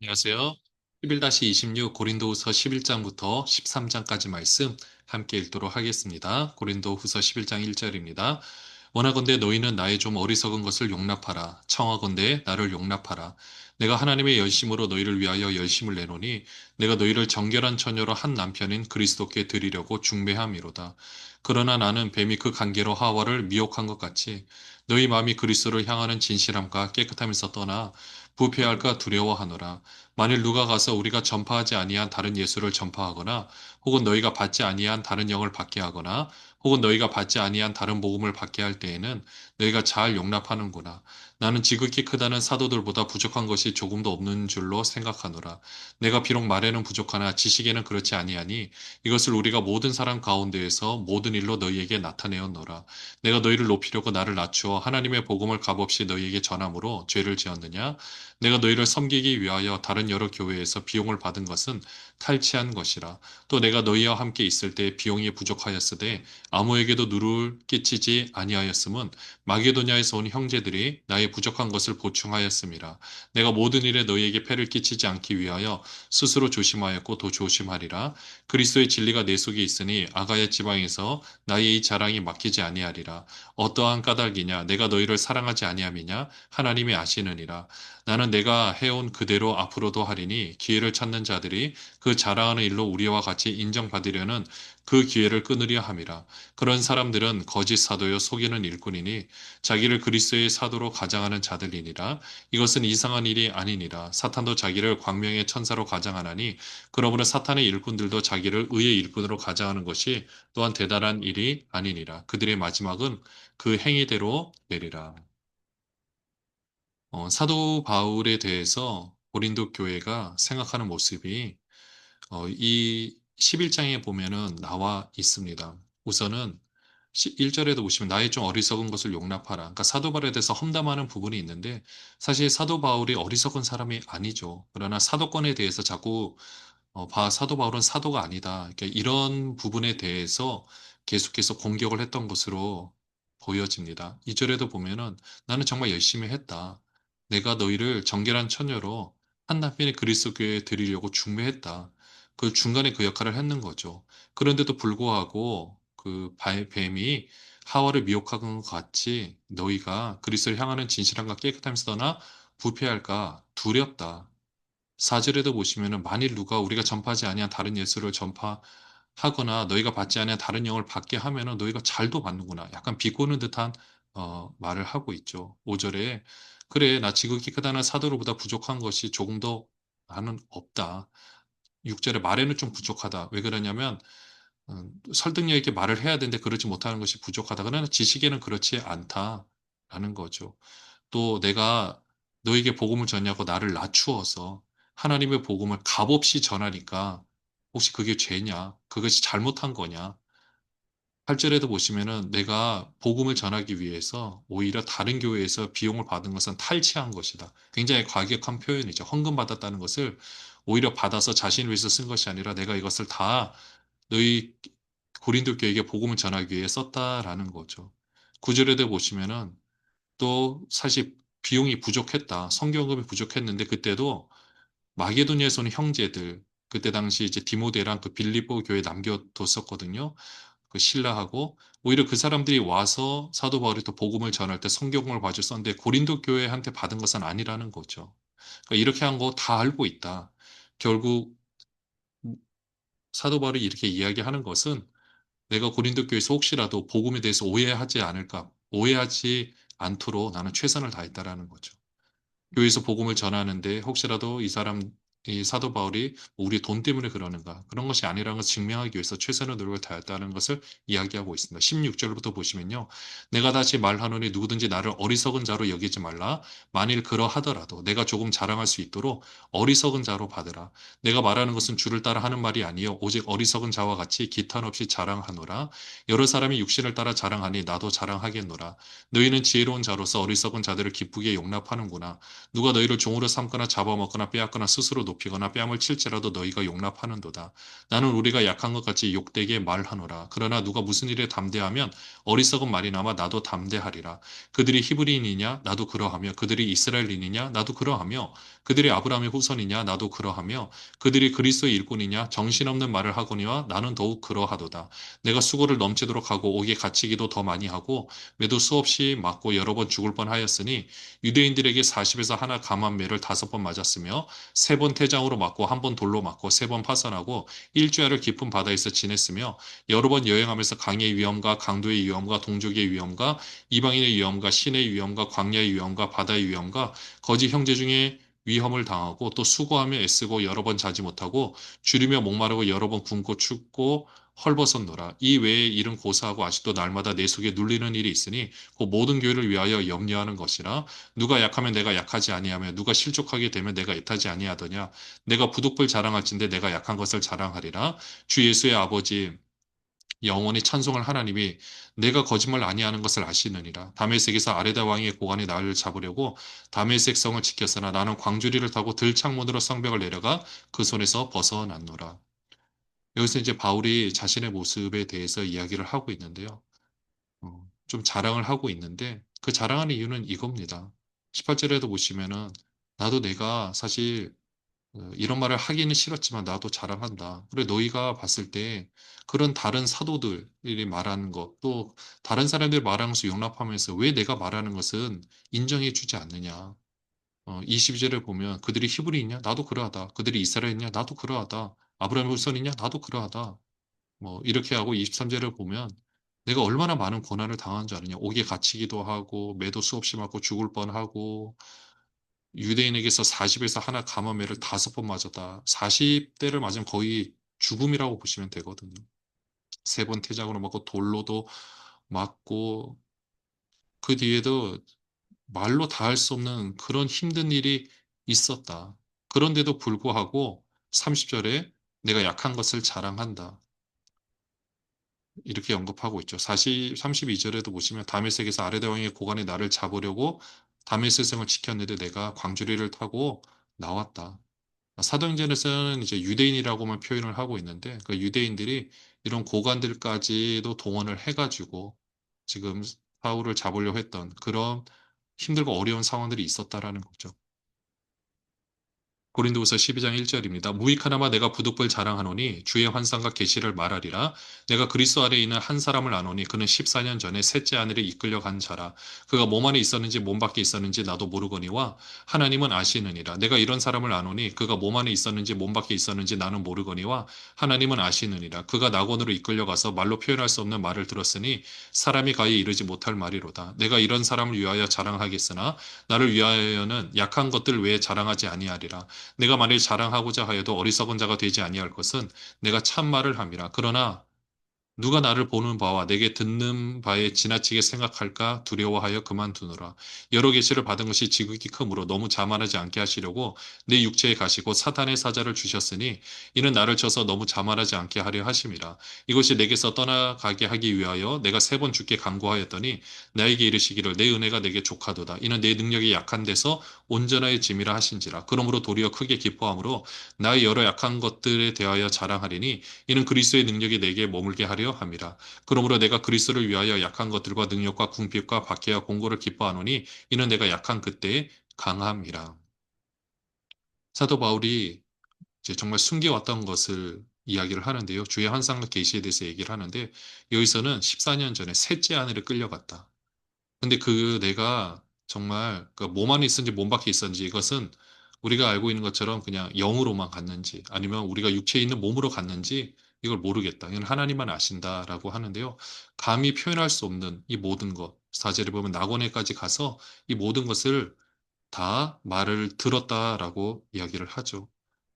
안녕하세요. 11-26 고린도후서 11장부터 13장까지 말씀 함께 읽도록 하겠습니다. 고린도후서 11장 1절입니다. 원하건대 너희는 나의 좀 어리석은 것을 용납하라. 청하건대 나를 용납하라. 내가 하나님의 열심으로 너희를 위하여 열심을 내노니 내가 너희를 정결한 처녀로 한 남편인 그리스도께 드리려고 중매함이로다. 그러나 나는 뱀이 그 관계로 하와를 미혹한 것 같이 너희 마음이 그리스도를 향하는 진실함과 깨끗함에서 떠나 부패할까 두려워하노라. 만일 누가 가서 우리가 전파하지 아니한 다른 예수를 전파하거나 혹은 너희가 받지 아니한 다른 영을 받게 하거나 혹은 너희가 받지 아니한 다른 복음을 받게 할 때에는 너희가 잘 용납하는구나. 나는 지극히 크다는 사도들보다 부족한 것이 조금도 없는 줄로 생각하노라. 내가 비록 말에는 부족하나 지식에는 그렇지 아니하니 이것을 우리가 모든 사람 가운데에서 모든 일로 너희에게 나타내었노라. 내가 너희를 높이려고 나를 낮추어 하나님의 복음을 값없이 너희에게 전함으로 죄를 지었느냐? 내가 너희를 섬기기 위하여 다른 여러 교회에서 비용을 받은 것은 탈취한 것이라. 또 내가 너희와 함께 있을 때 비용이 부족하였으되 아무에게도 누를 끼치지 아니하였음은 마게도냐에서 온 형제들이 나의 부족한 것을 보충하였음이라. 내가 모든 일에 너희에게 폐를 끼치지 않기 위하여 스스로 조심하였고 또 조심하리라. 그리스도의 진리가 내 속에 있으니 아가야 지방에서 나의 이 자랑이 막히지 아니하리라. 어떠한 까닭이냐? 내가 너희를 사랑하지 아니함이냐? 하나님이 아시느니라. 나는 내가 해온 그대로 앞으로도 하리니 기회를 찾는 자들이 그 자랑하는 일로 우리와 같이 인정받으려는 그 기회를 끊으려 함이라. 그런 사람들은 거짓 사도요 속이는 일꾼이니 자기를 그리스도의 사도로 가장하는 자들이니라. 이것은 이상한 일이 아니니라. 사탄도 자기를 광명의 천사로 가장하나니 그러므로 사탄의 일꾼들도 자기를 의의 일꾼으로 가장하는 것이 또한 대단한 일이 아니니라. 그들의 마지막은 그 행위대로 되리라. 사도 바울에 대해서 고린도 교회가 생각하는 모습이 이 11장에 보면은 나와 있습니다. 우선은 1절에도 보시면 나의 좀 어리석은 것을 용납하라. 그러니까 사도 바울에 대해서 험담하는 부분이 있는데 사실 사도 바울이 어리석은 사람이 아니죠. 그러나 사도권에 대해서 자꾸 사도 바울은 사도가 아니다. 그러니까 이런 부분에 대해서 계속해서 공격을 했던 것으로 보여집니다. 2절에도 보면은 나는 정말 열심히 했다. 내가 너희를 정결한 처녀로 한 남편의 그리스도 교회에 드리려고 중매했다. 그 중간에 그 역할을 했는 거죠. 그런데도 불구하고 그 뱀이 하와를 미혹한 것 같이 너희가 그리스도를 향하는 진실함과 깨끗함에서 떠나 부패할까 두렵다. 4절에도 보시면은 만일 누가 우리가 전파하지 아니한 다른 예수를 전파하거나 너희가 받지 아니한 다른 영을 받게 하면은 너희가 잘도 받는구나. 약간 비꼬는 듯한 말을 하고 있죠. 5절에 그래 나 지극히 크다는 사도로보다 부족한 것이 조금 더 나는 없다. 6절에 말에는 좀 부족하다. 왜 그러냐면 설득력 있게 말을 해야 되는데 그러지 못하는 것이 부족하다. 그러나 지식에는 그렇지 않다라는 거죠. 또 내가 너에게 복음을 전하고 나를 낮추어서 하나님의 복음을 값없이 전하니까 혹시 그게 죄냐? 그것이 잘못한 거냐? 8절에도 보시면은 내가 복음을 전하기 위해서 오히려 다른 교회에서 비용을 받은 것은 탈취한 것이다. 굉장히 과격한 표현이죠. 헌금 받았다는 것을 오히려 받아서 자신을 위해서 쓴 것이 아니라 내가 이것을 다 너희 고린도 교회에게 복음을 전하기 위해 썼다라는 거죠. 9절에도 보시면은 또 사실 비용이 부족했다. 성경금이 부족했는데 그때도 마게도니아에서 온 형제들 그때 당시 이제 디모데랑 그 빌립보 교회에 남겨뒀었거든요. 그 신라하고 오히려 그 사람들이 와서 사도 바울이 또 복음을 전할 때 성경을 봐줘 썼는데 고린도 교회한테 받은 것은 아니라는 거죠. 그러니까 이렇게 한 거 다 알고 있다. 결국 사도 바울이 이렇게 이야기하는 것은 내가 고린도 교회에서 혹시라도 복음에 대해서 오해하지 않을까, 오해하지 않도록 나는 최선을 다했다라는 거죠. 교회에서 복음을 전하는데 혹시라도 이 사람, 이 사도 바울이 우리 돈 때문에 그러는가 그런 것이 아니라는 것을 증명하기 위해서 최선의 노력을 다했다는 것을 이야기하고 있습니다. 16절부터 보시면요. 내가 다시 말하노니 누구든지 나를 어리석은 자로 여기지 말라. 만일 그러하더라도 내가 조금 자랑할 수 있도록 어리석은 자로 받으라. 내가 말하는 것은 주를 따라 하는 말이 아니요 오직 어리석은 자와 같이 기탄 없이 자랑하노라. 여러 사람이 육신을 따라 자랑하니 나도 자랑하겠노라. 너희는 지혜로운 자로서 어리석은 자들을 기쁘게 용납하는구나. 누가 너희를 종으로 삼거나 잡아먹거나 빼앗거나 스스로 높이거나 뺨을 칠지라도 너희가 용납하는도다. 나는 우리가 약한 것 같이 욕되게 말하노라. 그러나 누가 무슨 일에 담대하면 어리석은 말이나마 나도 담대하리라. 그들이 히브리인이냐 나도 그러하며 그들이 이스라엘인이냐 나도 그러하며 그들이 아브라함의 후손이냐 나도 그러하며 그들이 그리스도의 일꾼이냐 정신없는 말을 하거니와 나는 더욱 그러하도다. 내가 수고를 넘치도록 하고 옥에 갇히기도 더 많이 하고 매도 수없이 맞고 여러 번 죽을 뻔하였으니 유대인들에게 40에서 하나 감한 매를 5번 맞았으며 3번 태장으로 맞고 1번 돌로 맞고 3번 파선하고 일주일을 깊은 바다에서 지냈으며 여러 번 여행하면서 강의 위험과 강도의 위험과 동족의 위험과 이방인의 위험과 신의 위험과 광야의 위험과 바다의 위험과 거짓 형제 중에 위험을 당하고 또 수고하며 애쓰고 여러 번 자지 못하고 줄이며 목마르고 여러 번 굶고 춥고 헐벗었노라. 이 외에 일은 고사하고 아직도 날마다 내 속에 눌리는 일이 있으니 그 모든 교회를 위하여 염려하는 것이라. 누가 약하면 내가 약하지 아니하며 누가 실족하게 되면 내가 애타지 아니하더냐. 내가 부득불 자랑할진대 내가 약한 것을 자랑하리라. 주 예수의 아버지 영원히 찬송할 하나님이 내가 거짓말 아니하는 것을 아시느니라. 다메섹에서 아레다 왕의 고관에 나를 잡으려고 다메섹 성을 지켰으나 나는 광주리를 타고 들창문으로 성벽을 내려가 그 손에서 벗어났노라. 여기서 이제 바울이 자신의 모습에 대해서 이야기를 하고 있는데요. 좀 자랑을 하고 있는데 그 자랑하는 이유는 이겁니다. 18절에도 보시면은 나도 내가 사실 이런 말을 하기는 싫었지만 나도 자랑한다. 그래 너희가 봤을 때 그런 다른 사도들이 말하는 것, 또 다른 사람들이 말하는 것을 용납하면서 왜 내가 말하는 것은 인정해 주지 않느냐. 22절을 보면 그들이 히브리이냐? 나도 그러하다. 그들이 이스라엘이냐? 나도 그러하다. 아브라함의 후손이냐? 나도 그러하다. 뭐 이렇게 하고 23절을 보면 내가 얼마나 많은 고난을 당한 줄 아느냐. 옥에 갇히기도 하고 매도 수없이 맞고 죽을 뻔하고 유대인에게서 40에서 하나 감함매를 5번 맞았다. 40대를 맞으면 거의 죽음이라고 보시면 되거든요. 3번 태장으로 맞고 돌로도 맞고 그 뒤에도 말로 다 할 수 없는 그런 힘든 일이 있었다. 그런데도 불구하고 30절에 내가 약한 것을 자랑한다. 이렇게 언급하고 있죠. 32절에도 보시면 다메섹에서 아레다 왕의 고관에 나를 잡으려고 다메섹 성을 지켰는데 내가 광주리를 타고 나왔다. 사도행전에서는 이제 유대인이라고만 표현을 하고 있는데 그 유대인들이 이런 고관들까지도 동원을 해가지고 지금 사울을 잡으려고 했던 그런 힘들고 어려운 상황들이 있었다라는 거죠. 고린도후서 12장 1절입니다. 무익하나마 내가 부득불 자랑하노니 주의 환상과 계시를 말하리라. 내가 그리스도 안에 있는 한 사람을 아노니 그는 14년 전에 셋째 아내를 이끌려 간 자라. 그가 몸 안에 있었는지 몸 밖에 있었는지 나도 모르거니와 하나님은 아시느니라. 내가 이런 사람을 아노니 그가 몸 안에 있었는지 몸 밖에 있었는지 나는 모르거니와 하나님은 아시느니라. 그가 낙원으로 이끌려 가서 말로 표현할 수 없는 말을 들었으니 사람이 가히 이르지 못할 말이로다. 내가 이런 사람을 위하여 자랑하겠으나 나를 위하여는 약한 것들 외에 자랑하지 아니하리라. 내가 만일 자랑하고자 하여도 어리석은 자가 되지 아니할 것은 내가 참말을 함이라. 그러나 누가 나를 보는 바와 내게 듣는 바에 지나치게 생각할까 두려워하여 그만두노라. 여러 계시를 받은 것이 지극히 크므로 너무 자만하지 않게 하시려고 내 육체에 가시고 사탄의 사자를 주셨으니 이는 나를 쳐서 너무 자만하지 않게 하려 하심이라. 이것이 내게서 떠나가게 하기 위하여 내가 3번 주께 간구하였더니 나에게 이르시기를 내 은혜가 내게 족하도다. 이는 내 능력이 약한 데서 온전하여 짐이라 하신지라. 그러므로 도리어 크게 기뻐함으로 나의 여러 약한 것들에 대하여 자랑하리니 이는 그리스도의 능력이 내게 머물게 하려 함이라. 그러므로 내가 그리스도를 위하여 약한 것들과 능력과 궁핍과 박해와 공고를 기뻐하노니 이는 내가 약한 그때에 강함이라. 사도 바울이 이제 정말 숨겨왔던 것을 이야기를 하는데요. 주의 환상과 계시에 대해서 얘기를 하는데 여기서는 14년 전에 셋째 아내를 끌려갔다. 근데 그 내가 정말 그 몸 안에 있었는지 몸 밖에 있었는지 이것은 우리가 알고 있는 것처럼 그냥 영으로만 갔는지 아니면 우리가 육체에 있는 몸으로 갔는지 이걸 모르겠다. 이건 하나님만 아신다라고 하는데요. 감히 표현할 수 없는 이 모든 것, 사제를 보면 낙원에까지 가서 이 모든 것을 다 말을 들었다라고 이야기를 하죠.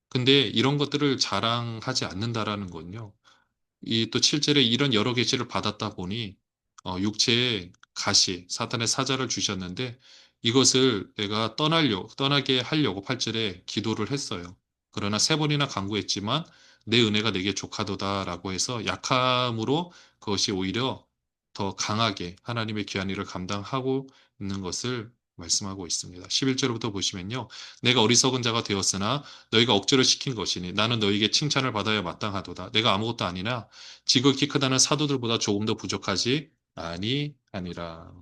근데 이런 것들을 자랑하지 않는다라는 건요. 이 또 7절에 이런 여러 계시를 받았다 보니 육체에 가시, 사탄의 사자를 주셨는데 이것을 내가 떠나게 하려고 8절에 기도를 했어요. 그러나 3번이나 간구했지만 내 은혜가 내게 족하도다라고 해서 약함으로 그것이 오히려 더 강하게 하나님의 귀한 일을 감당하고 있는 것을 말씀하고 있습니다. 11절부터 보시면요. 내가 어리석은 자가 되었으나 너희가 억지로 시킨 것이니 나는 너희에게 칭찬을 받아야 마땅하도다. 내가 아무것도 아니나 지극히 크다는 사도들보다 조금 더 부족하지 아니하니라.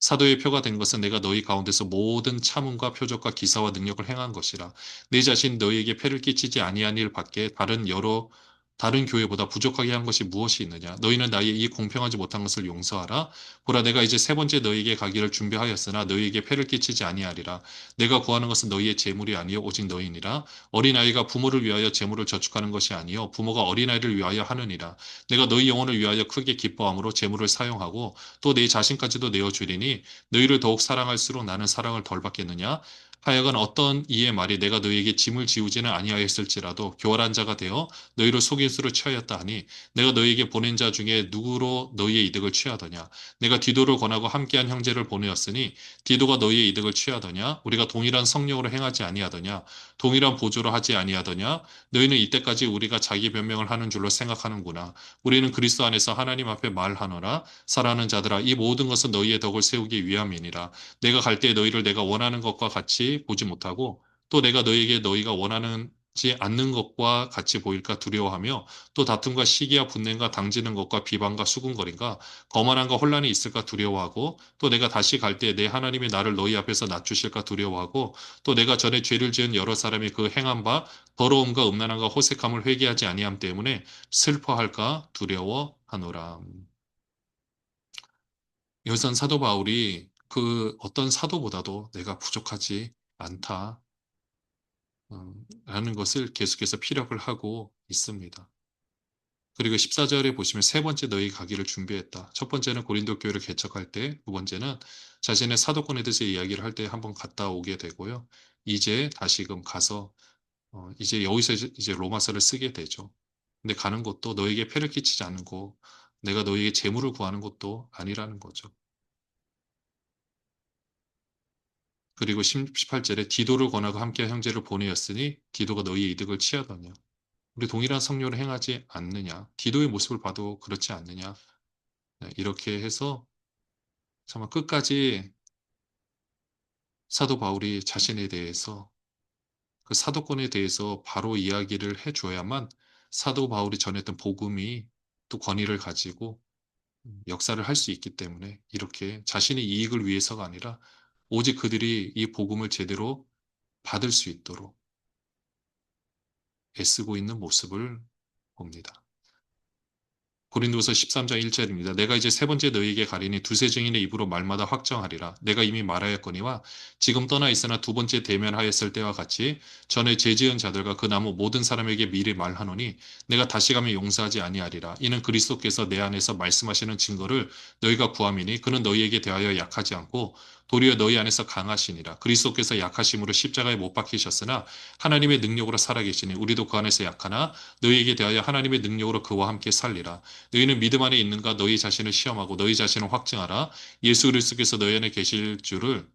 사도의 표가 된 것은 내가 너희 가운데서 모든 참음과 표적과 기사와 능력을 행한 것이라. 내 자신 너희에게 폐를 끼치지 아니한 일 밖에 다른 교회보다 부족하게 한 것이 무엇이 있느냐? 너희는 나의 이 공평하지 못한 것을 용서하라. 보라, 내가 이제 세 번째 너희에게 가기를 준비하였으나 너희에게 폐를 끼치지 아니하리라. 내가 구하는 것은 너희의 재물이 아니요 오직 너희니라. 어린아이가 부모를 위하여 재물을 저축하는 것이 아니요 부모가 어린아이를 위하여 하느니라. 내가 너희 영혼을 위하여 크게 기뻐함으로 재물을 사용하고 또 내 자신까지도 내어주리니 너희를 더욱 사랑할수록 나는 사랑을 덜 받겠느냐? 하여간 어떤 이의 말이 내가 너희에게 짐을 지우지는 아니하였을지라도 교활한 자가 되어 너희를 속임수로 취하였다 하니 내가 너희에게 보낸 자 중에 누구로 너희의 이득을 취하더냐? 내가 디도를 권하고 함께한 형제를 보내었으니 디도가 너희의 이득을 취하더냐? 우리가 동일한 성령으로 행하지 아니하더냐? 동일한 보조로 하지 아니하더냐? 너희는 이때까지 우리가 자기 변명을 하는 줄로 생각하는구나. 우리는 그리스도 안에서 하나님 앞에 말하노라. 사랑하는 자들아, 이 모든 것은 너희의 덕을 세우기 위함이니라. 내가 갈 때 너희를 내가 원하는 것과 같이 보지 못하고 또 내가 너희에게 너희가 원하는지 않는 것과 같이 보일까 두려워하며 또 다툼과 시기와 분냄과 당지는 것과 비방과 수군거림과 거만함과 혼란이 있을까 두려워하고 또 내가 다시 갈 때 내 하나님이 나를 너희 앞에서 낮추실까 두려워하고 또 내가 전에 죄를 지은 여러 사람이 그 행한 바 더러움과 음란함과 호색함을 회개하지 아니함 때문에 슬퍼할까 두려워하노라. 여기선 사도 바울이 그 어떤 사도보다도 내가 부족하지 않다. 라는 것을 계속해서 피력을 하고 있습니다. 그리고 14절에 보시면 세 번째 너희 가기를 준비했다. 첫 번째는 고린도 교회를 개척할 때, 두 번째는 자신의 사도권에 대해서 이야기를 할 때 한번 갔다 오게 되고요. 이제 다시금 가서 이제 여기서 이제 로마서를 쓰게 되죠. 근데 가는 곳도 너에게 폐를 끼치지 않는 곳, 내가 너에게 재물을 구하는 것도 아니라는 거죠. 그리고 18절에 디도를 권하고 함께 형제를 보내었으니 디도가 너희의 이득을 취하더냐. 우리 동일한 성료를 행하지 않느냐. 디도의 모습을 봐도 그렇지 않느냐. 네, 이렇게 해서 정말 끝까지 사도 바울이 자신에 대해서 그 사도권에 대해서 바로 이야기를 해줘야만 사도 바울이 전했던 복음이 또 권위를 가지고 역사를 할 수 있기 때문에 이렇게 자신의 이익을 위해서가 아니라 오직 그들이 이 복음을 제대로 받을 수 있도록 애쓰고 있는 모습을 봅니다. 고린도서 13장 1절입니다. 내가 이제 세 번째 너희에게 가리니 두세 증인의 입으로 말마다 확정하리라. 내가 이미 말하였거니와 지금 떠나 있으나 두 번째 대면하였을 때와 같이 전에 죄지은 자들과 그 나무 모든 사람에게 미리 말하노니 내가 다시 가면 용서하지 아니하리라. 이는 그리스도께서 내 안에서 말씀하시는 증거를 너희가 구함이니 그는 너희에게 대하여 약하지 않고 도리어 너희 안에서 강하시니라. 그리스도께서 약하심으로 십자가에 못 박히셨으나 하나님의 능력으로 살아계시니 우리도 그 안에서 약하나 너희에게 대하여 하나님의 능력으로 그와 함께 살리라. 너희는 믿음 안에 있는가 너희 자신을 시험하고 너희 자신을 확증하라. 예수 그리스도께서 너희 안에 계신 줄을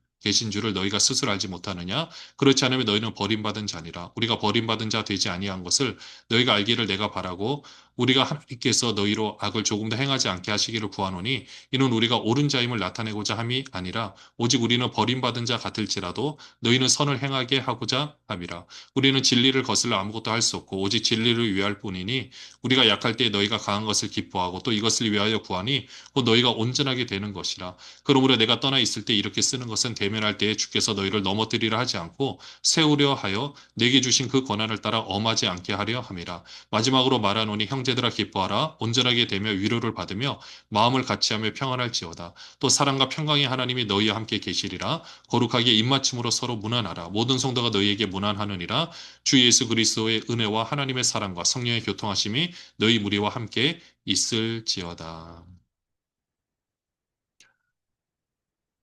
너희가 스스로 알지 못하느냐? 그렇지 않으면 너희는 버림받은 자니라. 우리가 버림받은 자 되지 아니한 것을 너희가 알기를 내가 바라고 우리가 하나님께서 너희로 악을 조금 더 행하지 않게 하시기를 구하노니 이는 우리가 옳은 자임을 나타내고자 함이 아니라 오직 우리는 버림받은 자 같을지라도 너희는 선을 행하게 하고자 함이라. 우리는 진리를 거슬러 아무것도 할 수 없고 오직 진리를 위할 뿐이니 우리가 약할 때 너희가 강한 것을 기뻐하고 또 이것을 위하여 구하니 곧 너희가 온전하게 되는 것이라. 그러므로 내가 떠나 있을 때 이렇게 쓰는 것은 대면할 때에 주께서 너희를 넘어뜨리려 하지 않고 세우려 하여 내게 주신 그 권한을 따라 엄하지 않게 하려 함이라. 마지막으로 말하노니 형제들아 기뻐하라. 온전하게 되며 위로를 받으며 마음을 같이하며 평안할지어다. 또 사랑과 평강의 하나님이 너희와 함께 계시리라. 거룩하게 입맞춤으로 서로 문안하라. 모든 성도가 너희에게 문안하느니라. 주 예수 그리스도의 은혜와 하나님의 사랑과 성령의 교통하심이 너희 무리와 함께 있을지어다.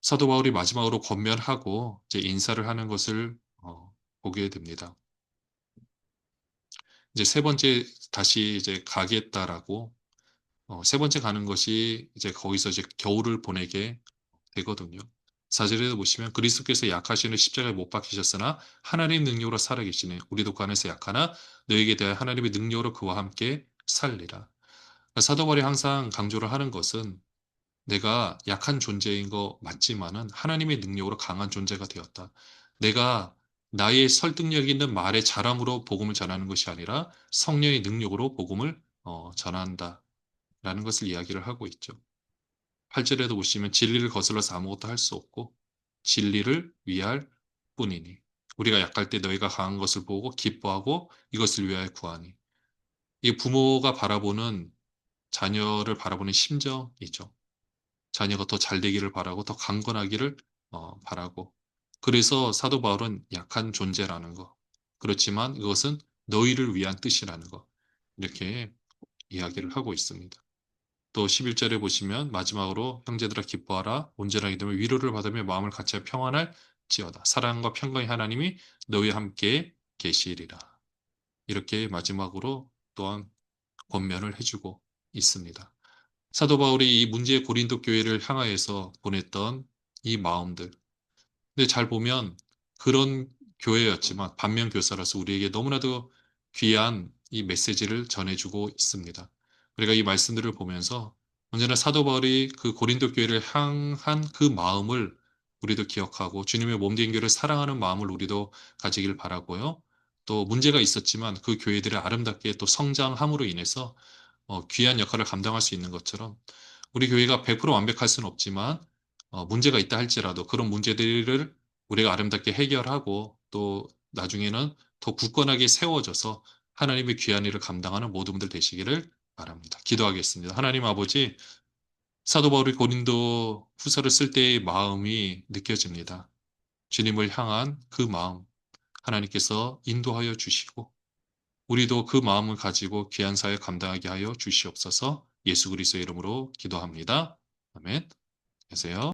사도 바울이 마지막으로 권면하고 이제 인사를 하는 것을 보게 됩니다. 이제 세 번째 다시 이제 가겠다라고 세 번째 가는 것이 이제 거기서 이제 겨울을 보내게 되거든요. 4절에도 보시면 그리스도께서 약하시는 십자가에 못 박히셨으나 하나님 능력으로 살아계시네. 우리도 그 안에서 약하나 너에게 대하여 하나님의 능력으로 그와 함께 살리라. 사도 바울이 항상 강조를 하는 것은 내가 약한 존재인 거 맞지만은 하나님의 능력으로 강한 존재가 되었다. 내가 나의 설득력 있는 말의 자랑으로 복음을 전하는 것이 아니라 성령의 능력으로 복음을 전한다. 라는 것을 이야기를 하고 있죠. 8절에도 보시면 진리를 거슬러서 아무것도 할 수 없고 진리를 위할 뿐이니. 우리가 약할 때 너희가 강한 것을 보고 기뻐하고 이것을 위하여 구하니. 이 부모가 바라보는 자녀를 바라보는 심정이죠. 자녀가 더 잘 되기를 바라고 더 강건하기를 바라고. 그래서 사도 바울은 약한 존재라는 거. 그렇지만 이것은 너희를 위한 뜻이라는 거. 이렇게 이야기를 하고 있습니다. 또 11절에 보시면 마지막으로 형제들아 기뻐하라 온전하게 되면 위로를 받으며 마음을 같이 평안할지어다. 사랑과 평강의 하나님이 너희와 함께 계시리라. 이렇게 마지막으로 또한 권면을 해주고 있습니다. 사도 바울이 이 문제의 고린도 교회를 향하여서 보냈던 이 마음들. 근데 잘 보면 그런 교회였지만 반면 교사라서 우리에게 너무나도 귀한 이 메시지를 전해주고 있습니다. 우리가 이 말씀들을 보면서 언제나 사도 바울이 그 고린도 교회를 향한 그 마음을 우리도 기억하고 주님의 몸된 교회를 사랑하는 마음을 우리도 가지길 바라고요. 또 문제가 있었지만 그 교회들이 아름답게 또 성장함으로 인해서 귀한 역할을 감당할 수 있는 것처럼 우리 교회가 100% 완벽할 수는 없지만 문제가 있다 할지라도 그런 문제들을 우리가 아름답게 해결하고 또 나중에는 더 굳건하게 세워져서 하나님의 귀한 일을 감당하는 모든 분들 되시기를 바랍니다. 기도하겠습니다. 하나님 아버지, 사도 바울이 고린도 후서를 쓸 때의 마음이 느껴집니다. 주님을 향한 그 마음, 하나님께서 인도하여 주시고 우리도 그 마음을 가지고 귀한 사회 감당하게 하여 주시옵소서. 예수 그리스도의 이름으로 기도합니다. 아멘. 계세요.